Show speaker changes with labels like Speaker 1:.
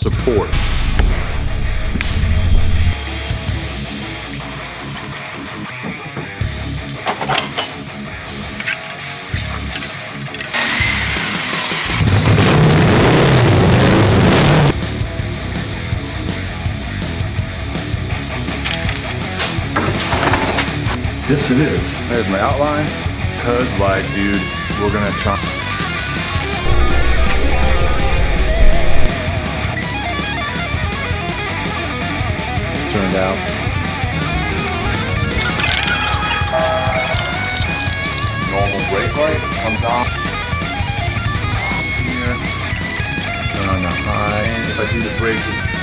Speaker 1: support.
Speaker 2: Yes, it is.
Speaker 1: There's my outline. Cause like, dude, we're gonna try. Turned out. Normal brake light comes on. Here. Turn on the high. If I do the brakes,